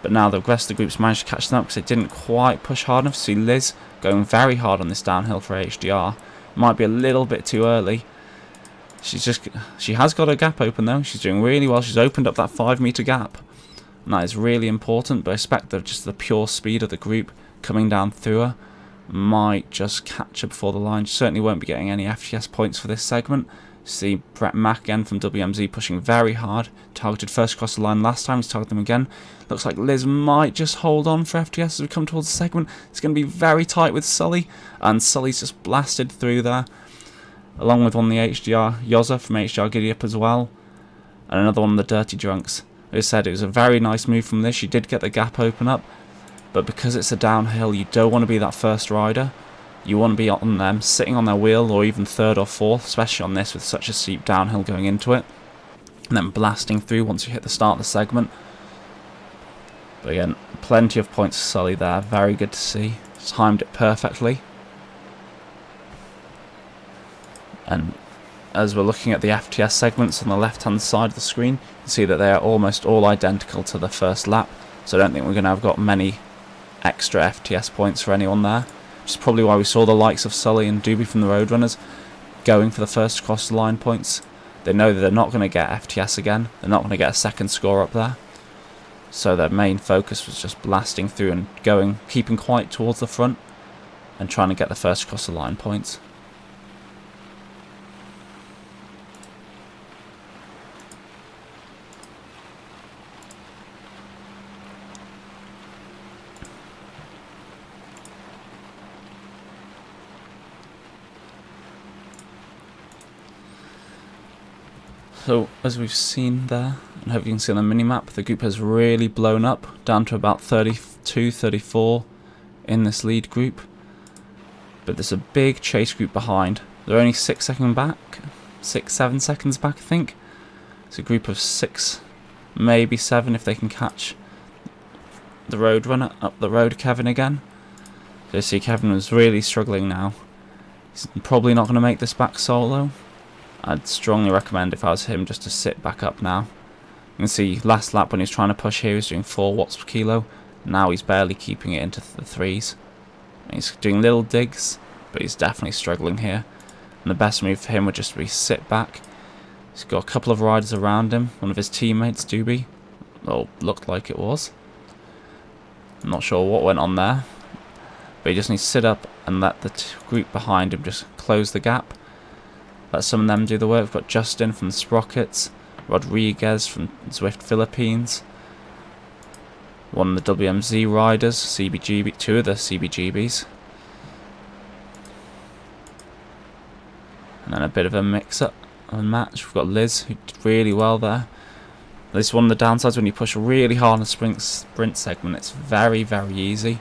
But now the rest of the groups managed to catch them up because they didn't quite push hard enough. See Liz going very hard on this downhill for HDR. Might be a little bit too early. She has got a gap open though. She's doing really well. She's opened up that 5-meter gap. And that is really important, but I expect that just the pure speed of the group coming down through her might just catch her before the line. She certainly won't be getting any FTS points for this segment. See Brett Mack again from WMZ pushing very hard. Targeted first across the line last time. He's targeted them again. Looks like Liz might just hold on for FTS as we come towards the segment. It's going to be very tight with Sully, and Sully's just blasted through there, along with one of the HDR Yozza from HDR Giddy Up as well, and another one of the Dirty Drunks. As I said, it was a very nice move from Liz. She did get the gap open up, but because it's a downhill, you don't want to be that first rider. You want to be on them, sitting on their wheel, or even third or fourth, especially on this with such a steep downhill going into it, and then blasting through once you hit the start of the segment. But again, plenty of points for Sully there. Very good to see. Timed it perfectly. And as we're looking at the FTS segments on the left hand side of the screen, you can see that they are almost all identical to the first lap, so I don't think we're going to have got many extra FTS points for anyone there, which is probably why we saw the likes of Sully and Doobie from the Roadrunners going for the first across the line points. They know that they're not going to get FTS again, they're not going to get a second score up there, so their main focus was just blasting through and keeping quite towards the front and trying to get the first across the line points. So, as we've seen there, and hope you can see on the mini-map, the group has really blown up, down to about 32, 34 in this lead group. But there's a big chase group behind. They're only 6 seconds back, 6-7 seconds back, I think. It's a group of 6, maybe 7 if they can catch the Roadrunner up the road, Kevin again. So you see Kevin was really struggling now. He's probably not going to make this back solo. I'd strongly recommend, if I was him, just to sit back up now. You can see last lap when he was trying to push here, he was doing 4 watts per kilo. Now he's barely keeping it into the 3s. He's doing little digs, but he's definitely struggling here. And the best move for him would just be sit back. He's got a couple of riders around him. One of his teammates, Doobie. Well, looked like it was. I'm not sure what went on there. But he just needs to sit up and let the group behind him just close the gap. Let some of them do the work. We've got Justin from the Sprockets, Rodriguez from Zwift Philippines, one of the WMZ riders, CBGB, 2 of the CBGBs, and then a bit of a mix-up and match. We've got Liz, who did really well there. This is one of the downsides when you push really hard on a sprint segment. It's very, very easy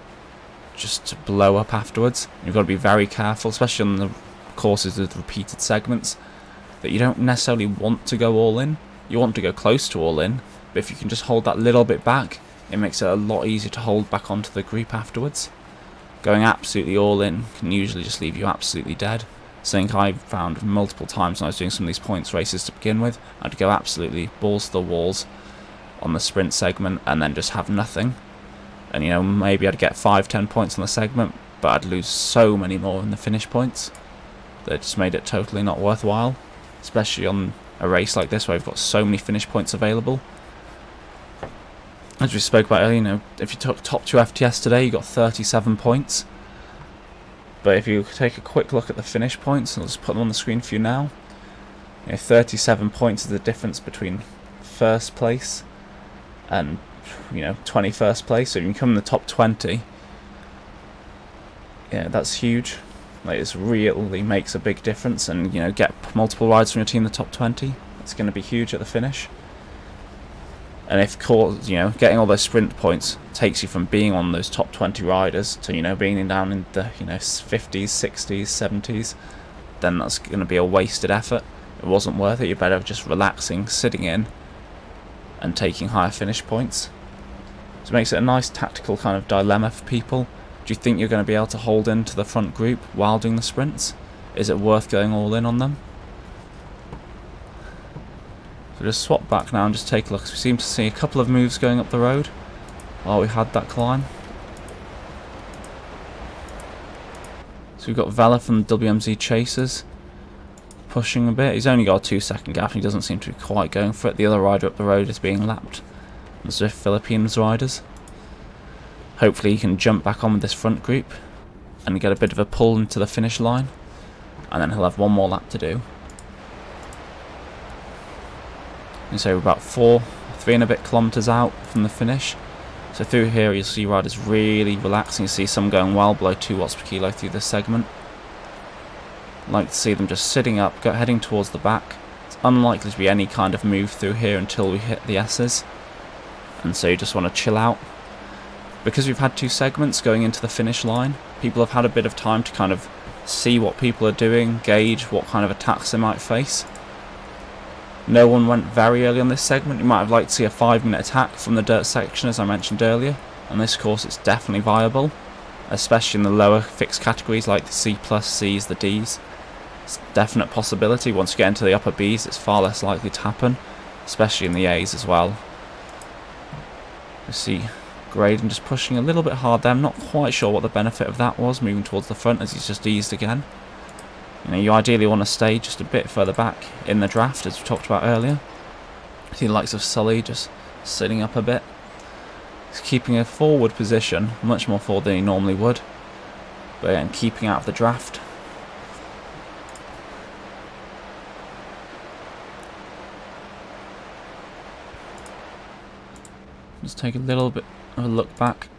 just to blow up afterwards. You've got to be very careful, especially on the courses with repeated segments, that you don't necessarily want to go all in. You want to go close to all in, but if you can just hold that little bit back, it makes it a lot easier to hold back onto the group afterwards. going absolutely all in can usually just leave you absolutely dead. Something I've found multiple times when I was doing some of these points races to begin with. I'd go absolutely balls to the walls on the sprint segment and then just have nothing. And, you know, maybe I'd get 5-10 points on the segment, but I'd lose so many more in the finish points that it just made it totally not worthwhile. Especially on a race like this where we've got so many finish points available. As we spoke about earlier, you know, if you took top 2 FTS today, you got 37 points. But if you take a quick look at the finish points, I'll just put them on the screen for you now. You know, 37 points is the difference between first place and, you know, 21st place. So if you come in the top 20, yeah, that's huge. Like, it really makes a big difference, and, you know, get multiple rides from your team in the top 20. That's going to be huge at the finish. And if, you know, getting all those sprint points takes you from being on those top 20 riders to, you know, being down in the, you know, 50s, 60s, 70s, then that's going to be a wasted effort. It wasn't worth it. You're better just relaxing, sitting in, and taking higher finish points. So it makes it a nice tactical kind of dilemma for people. Do you think you're going to be able to hold into the front group while doing the sprints? Is it worth going all in on them? So just swap back now and just take a look. We seem to see a couple of moves going up the road while we had that climb. So we've got Vela from the WMZ Chasers pushing a bit. He's only got a 2-second gap and he doesn't seem to be quite going for it. The other rider up the road is being lapped. The Zwift Philippines riders. Hopefully he can jump back on with this front group and get a bit of a pull into the finish line, and then he'll have one more lap to do. And so we're about 3 and a bit kilometres out from the finish. So through here you'll see riders really relaxing. You see some going well below 2 watts per kilo through this segment. I like to see them just sitting up, heading towards the back. It's unlikely to be any kind of move through here until we hit the S's. And so you just want to chill out. Because we've had 2 segments going into the finish line, people have had a bit of time to kind of see what people are doing, gauge what kind of attacks they might face. No one went very early on this segment. You might have liked to see a 5-minute attack from the dirt section, as I mentioned earlier. On this course it's definitely viable, especially in the lower fixed categories like the C+, Cs, the Ds. It's a definite possibility. Once you get into the upper Bs, it's far less likely to happen, especially in the As as well. You see Graydon just pushing a little bit hard there. I'm not quite sure what the benefit of that was, moving towards the front as he's just eased again. You know, you ideally want to stay just a bit further back in the draft, as we talked about earlier. See the likes of Sully just sitting up a bit. He's keeping a forward position, much more forward than he normally would, but again, keeping out of the draft. Just take a little bit of a look back.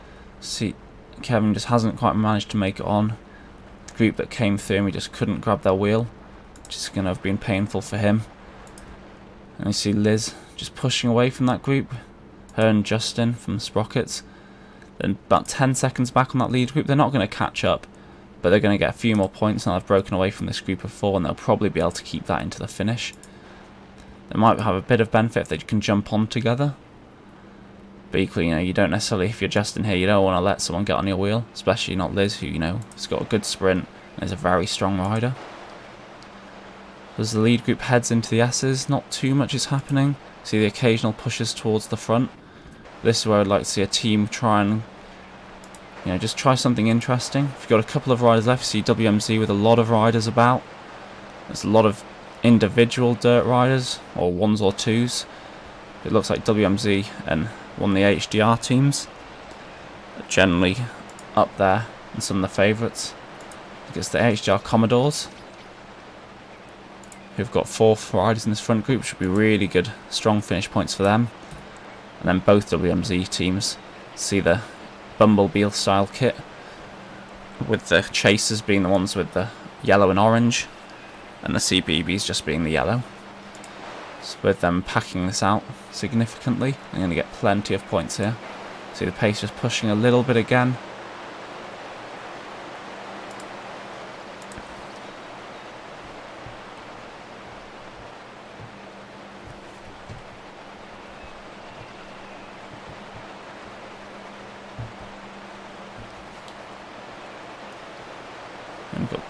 See, Kevin just hasn't quite managed to make it on. The group that came through and we just couldn't grab their wheel, which is going to have been painful for him. And you see Liz just pushing away from that group. Her and Justin from Sprockets. Then about 10 seconds back on that lead group. They're not going to catch up, but they're going to get a few more points, and they've broken away from this group of 4, and they'll probably be able to keep that into the finish. They might have a bit of benefit if they can jump on together. But equally, you know, you don't necessarily, if you're Justin here, you don't want to let someone get on your wheel, especially not Liz, who, you know, has got a good sprint and is a very strong rider. As the lead group heads into the S's, not too much is happening. See the occasional pushes towards the front. This is where I'd like to see a team try and, you know, just try something interesting. If you've got a couple of riders left, you see WMZ with a lot of riders about. There's a lot of individual dirt riders, or 1s or 2s. It looks like WMZ and one of the HDR teams are generally up there in some of the favourites. Because the HDR Commodores, who've got 4 riders in this front group, should be really good, strong finish points for them. And then both WMZ teams see the Bumblebee style kit, with the Chasers being the ones with the yellow and orange, and the CBBs just being the yellow. So with them packing this out significantly, I'm going to get plenty of points here. See the pace just pushing a little bit again. And we've got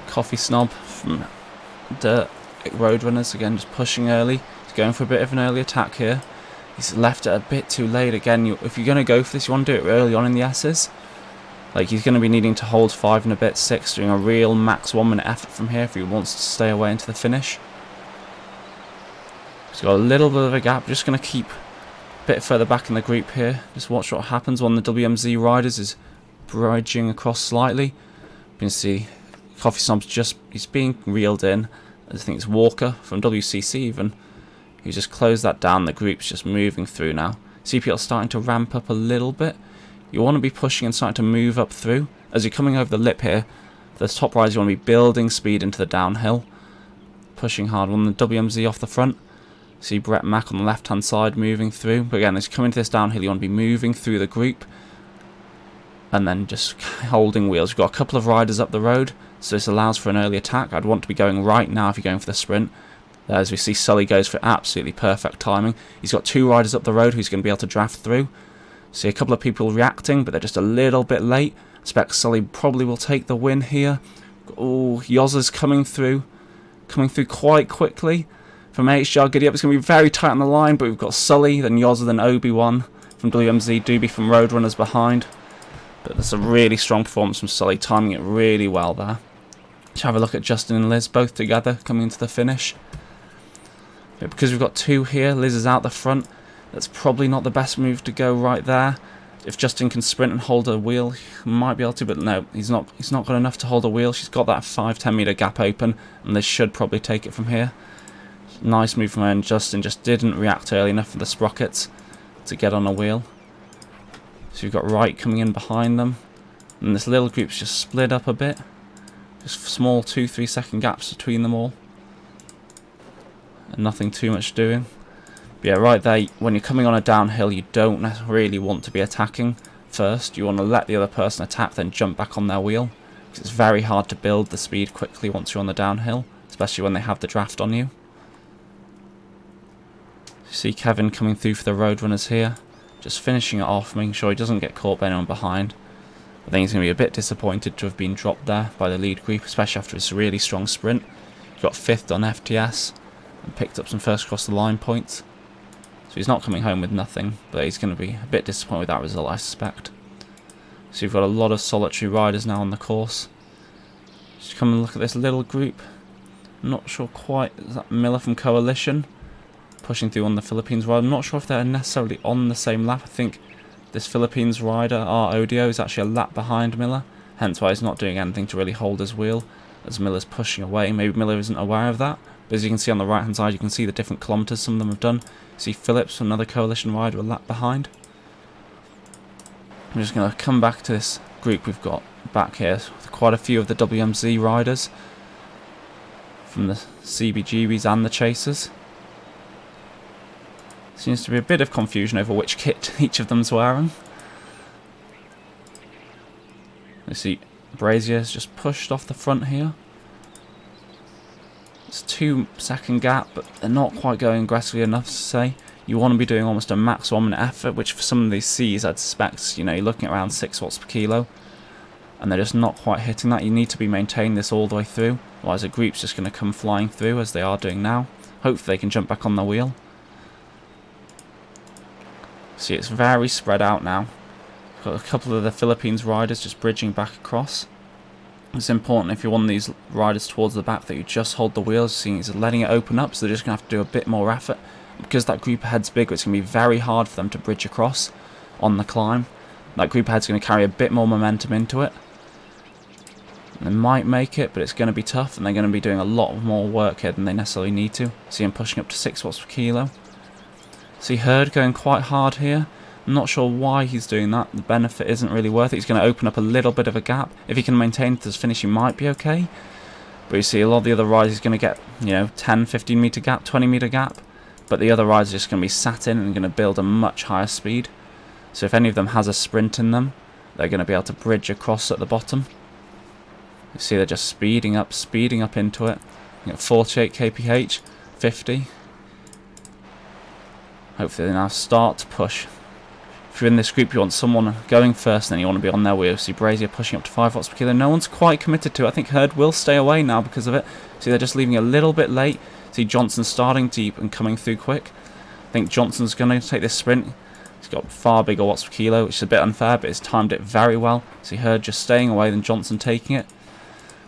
Coffee Snob from Dirt Roadrunners, again just pushing early. He's going for a bit of an early attack here. He's left it a bit too late. Again, if you're going to go for this, you want to do it early on in the S's. Like, he's going to be needing to hold 5 and a bit, 6, doing a real max 1 minute effort from here if he wants to stay away into the finish. He's got a little bit of a gap, just going to keep a bit further back in the group here. Just watch what happens. One of the WMZ riders is bridging across slightly. You can see Coffee Snob's he's being reeled in. I think it's Walker from WCC even. He just closed that down. The group's just moving through now. CPL starting to ramp up a little bit. You want to be pushing and starting to move up through. As you're coming over the lip here, the top riders, you want to be building speed into the downhill. Pushing hard on the WMZ off the front. See Brett Mack on the left hand side moving through. But again, as you come into this downhill, you want to be moving through the group. And then just holding wheels. You've got a couple of riders up the road, so this allows for an early attack. I'd want to be going right now if you're going for the sprint. As we see, Sully goes for absolutely perfect timing. He's got 2 riders up the road who's going to be able to draft through. See a couple of people reacting, but they're just a little bit late. I expect Sully probably will take the win here. Oh, Yozza's coming through quite quickly. From HR, Giddy Up, it's going to be very tight on the line, but we've got Sully, then Yozza, then Obi-Wan from WMZ, Doobie from Roadrunners behind. But that's a really strong performance from Sully, timing it really well there. Let's have a look at Justin and Liz, both together, coming into the finish. But because we've got 2 here, Liz is out the front. That's probably not the best move to go right there. If Justin can sprint and hold a wheel, he might be able to, but no, he's not got enough to hold a wheel. She's got that 5-10 meter gap open, and Liz should probably take it from here. Nice move from her, and Justin just didn't react early enough for the sprockets to get on a wheel. So you've got Wright coming in behind them, and this little group's just split up a bit. Just small 2-3 second gaps between them all. And nothing too much doing. But yeah, right there, when you're coming on a downhill, you don't really want to be attacking first. You want to let the other person attack, then jump back on their wheel. Because it's very hard to build the speed quickly once you're on the downhill, especially when they have the draft on you. You see Kevin coming through for the Roadrunners here. Just finishing it off, making sure he doesn't get caught by anyone behind. I think he's going to be a bit disappointed to have been dropped there by the lead group, especially after his really strong sprint. He got 5th on FTS and picked up some first across the line points. So he's not coming home with nothing, but he's going to be a bit disappointed with that result, I suspect. So you've got a lot of solitary riders now on the course. Just come and look at this little group. I'm not sure quite, is that Miller from Coalition? Pushing through on the Philippines rider. I'm not sure if they're necessarily on the same lap. I think this Philippines rider, our Odio, is actually a lap behind Miller, hence why he's not doing anything to really hold his wheel as Miller's pushing away. Maybe Miller isn't aware of that, but as you can see on the right hand side, you can see the different kilometres some of them have done. You see Phillips, another Coalition rider, a lap behind. I'm just going to come back to this group we've got back here with quite a few of the WMZ riders from the CBGBs and the Chasers. Seems to be a bit of confusion over which kit each of them's wearing. You see Brazier's just pushed off the front here. It's 2 second gap, but they're not quite going aggressively enough to say. You want to be doing almost a max 1 minute effort, which for some of these Cs I'd suspect, you know, you're looking at around 6 watts per kilo. And they're just not quite hitting that. You need to be maintaining this all the way through, otherwise a group's just going to come flying through as they are doing now. Hopefully they can jump back on the wheel. See, it's very spread out now. Got a couple of the Philippines riders just bridging back across. It's important if you're one of these riders towards the back that you just hold the wheels, seeing it's letting it open up, so they're just going to have to do a bit more effort. Because that group ahead's bigger, it's going to be very hard for them to bridge across on the climb. That group ahead's going to carry a bit more momentum into it. They might make it, but it's going to be tough, and they're going to be doing a lot more work here than they necessarily need to. See him pushing up to 6 watts per kilo. See Hurd going quite hard here. I'm not sure why he's doing that. The benefit isn't really worth it. He's going to open up a little bit of a gap. If he can maintain this finish, he might be okay. But you see a lot of the other riders, he's going to get, you know, 10, 15 meter gap, 20 meter gap. But the other riders are just going to be sat in and going to build a much higher speed. So if any of them has a sprint in them, they're going to be able to bridge across at the bottom. You see they're just speeding up into it. You got 48 kph, 50. Hopefully they now start to push if you're in this group, you want someone going first, and then you want to be on their wheel. See Brazier pushing up to 5 watts per kilo. No one's quite committed to it. I think Herd will stay away now because of it. See, they're just leaving a little bit late. See Johnson starting deep and coming through quick. I think Johnson's going to take this sprint. He's got far bigger watts per kilo, which is a bit unfair, but he's timed it very well. See Herd just staying away, then Johnson taking it.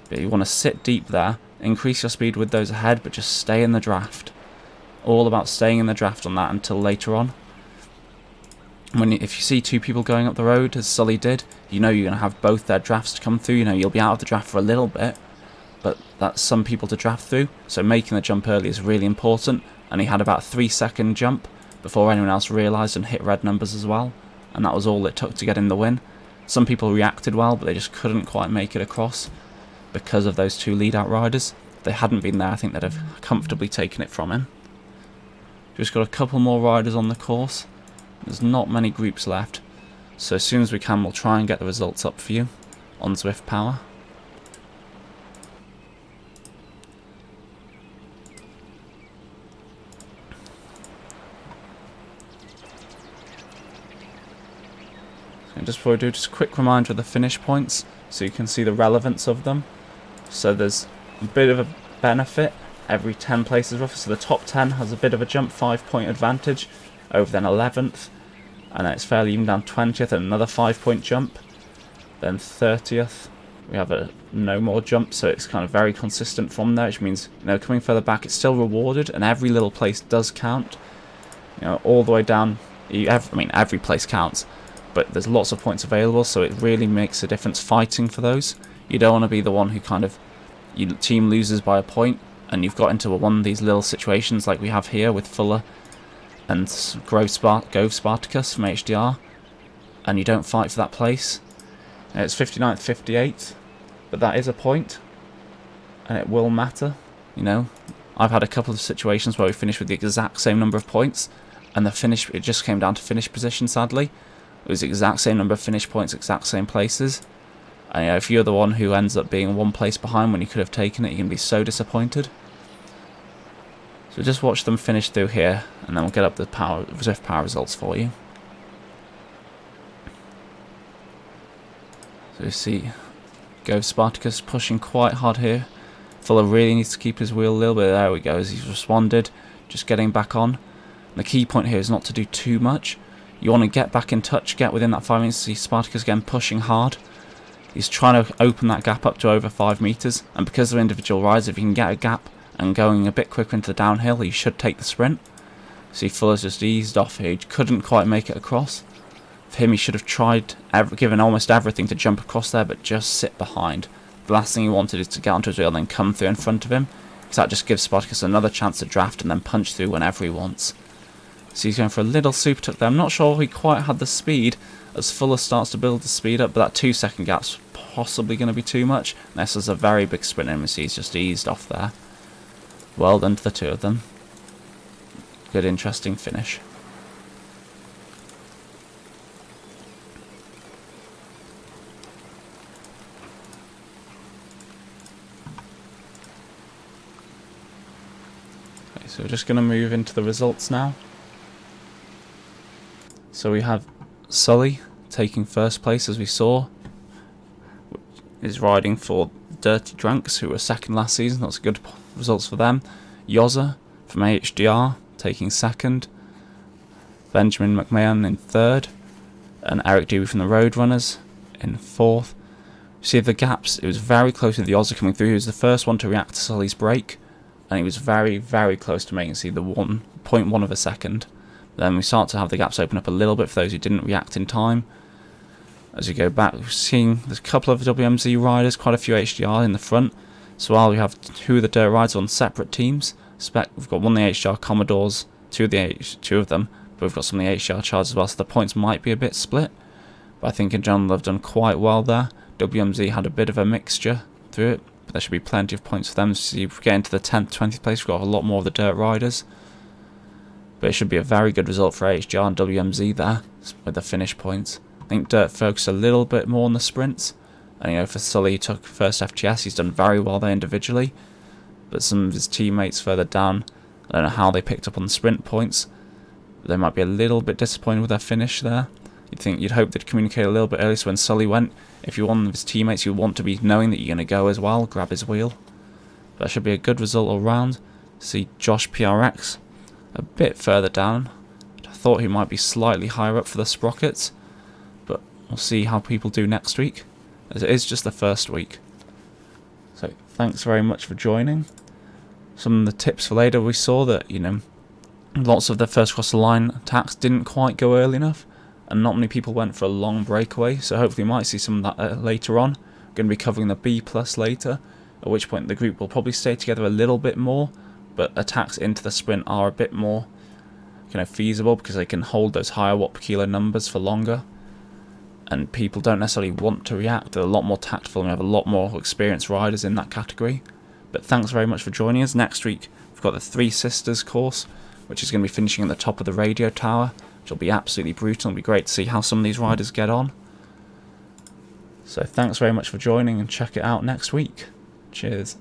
But you want to sit deep there, increase your speed with those ahead, but just stay in the draft. All about staying in the draft on that until later on. If you see 2 people going up the road, as Sully did, you know you're going to have both their drafts to come through. You know you'll be out of the draft for a little bit, but that's some people to draft through. So making the jump early is really important. And he had about a 3-second jump before anyone else realised and hit red numbers as well. And that was all it took to get him the win. Some people reacted well, but they just couldn't quite make it across because of those 2 lead-out riders. If they hadn't been there, I think they'd have comfortably taken it from him. Just got a couple more riders on the course. There's not many groups left, so as soon as we can, we'll try and get the results up for you on ZwiftPower. So just before we do, just a quick reminder of the finish points, so you can see the relevance of them. So there's a bit of a benefit every 10 places roughly, so the top 10 has a bit of a jump, 5-point advantage over then 11th, and then it's fairly even down 20th, and another 5-point jump. Then 30th, we have a no more jump, so it's kind of very consistent from there, which means, you know, coming further back, it's still rewarded, and every little place does count. You know, all the way down, every place counts, but there's lots of points available, so it really makes a difference fighting for those. You don't want to be the one who kind of, your team loses by a point, and you've got into one of these little situations like we have here with Fuller and Gove Spartacus from HDR, and you don't fight for that place. And it's 59th, 58th, but that is a point, and it will matter. You know, I've had a couple of situations where we finished with the exact same number of points, and the finish, it just came down to finish position, sadly. It was the exact same number of finish points, exact same places. And you know, if you're the one who ends up being 1 place behind when you could have taken it, you're going to be so disappointed. So just watch them finish through here, and then we'll get up the ZwiftPower results for you. So you see, Gove Spartacus pushing quite hard here. Fuller really needs to keep his wheel a little bit. There we go, as he's responded, just getting back on. And the key point here is not to do too much. You want to get back in touch, get within that 5 meters. See Spartacus again pushing hard. He's trying to open that gap up to over 5 meters, and because they're individual rides, if you can get a gap and going a bit quicker into the downhill, you should take the sprint. See, Fuller's just eased off here. He couldn't quite make it across. For him, he should have tried, given almost everything to jump across there, but just sit behind. The last thing he wanted is to get onto his wheel and then come through in front of him, because that just gives Spartacus another chance to draft and then punch through whenever he wants. So he's going for a little super tuck there. I'm not sure he quite had the speed as Fuller starts to build the speed up, but that 2-second gap's possibly going to be too much. And this is a very big sprint, and he's just eased off there. Well done to the 2 of them. Good, interesting finish. Okay, so we're just going to move into the results now. So we have Sully taking first place, as we saw. Is riding for Dirty Drunks, who were second last season. That's good results for them. Yozza from HDR taking second. Benjamin McMahon in third. And Eric Dewey from the Roadrunners in fourth. See the gaps, it was very close with the Yozza coming through. He was the first one to react to Sully's break, and he was very, very close to making, see, the 1.1 of a second. Then we start to have the gaps open up a little bit for those who didn't react in time. As we go back, we're seeing there's a couple of WMZ riders, quite a few HDR in the front. So while we have 2 of the dirt riders on separate teams, we've got one of the HDR Commodores, 2 of them, but we've got some of the HDR Chargers as well, so the points might be a bit split. But I think in general they've done quite well there. WMZ had a bit of a mixture through it, but there should be plenty of points for them. So if we get into the 10th, 20th place, we've got a lot more of the dirt riders. But it should be a very good result for HDR and WMZ there, with the finish points. I think Dirt focused a little bit more on the sprints. And you know, for Sully, he took first FTS, he's done very well there individually. But some of his teammates further down, I don't know how they picked up on the sprint points. They might be a little bit disappointed with their finish there. you'd hope they'd communicate a little bit earlier, so when Sully went, if you're one of his teammates, you want to be knowing that you're going to go as well, grab his wheel. That should be a good result all round. See Josh PRX a bit further down. I thought he might be slightly higher up for the sprockets, but we'll see how people do next week, as it is just the first week. So thanks very much for joining. Some of the tips for later, we saw that, lots of the first across the line attacks didn't quite go early enough, and not many people went for a long breakaway, so hopefully we might see some of that later on. We're going to be covering the B+ later, at which point the group will probably stay together a little bit more, but attacks into the sprint are a bit more feasible because they can hold those higher watt per kilo numbers for longer, and people don't necessarily want to react. They're a lot more tactful, and we have a lot more experienced riders in that category. But thanks very much for joining us. Next week we've got the Three Sisters course, which is going to be finishing at the top of the radio tower, which will be absolutely brutal. It'll be great to see how some of these riders get on. So thanks very much for joining, and check it out next week. Cheers.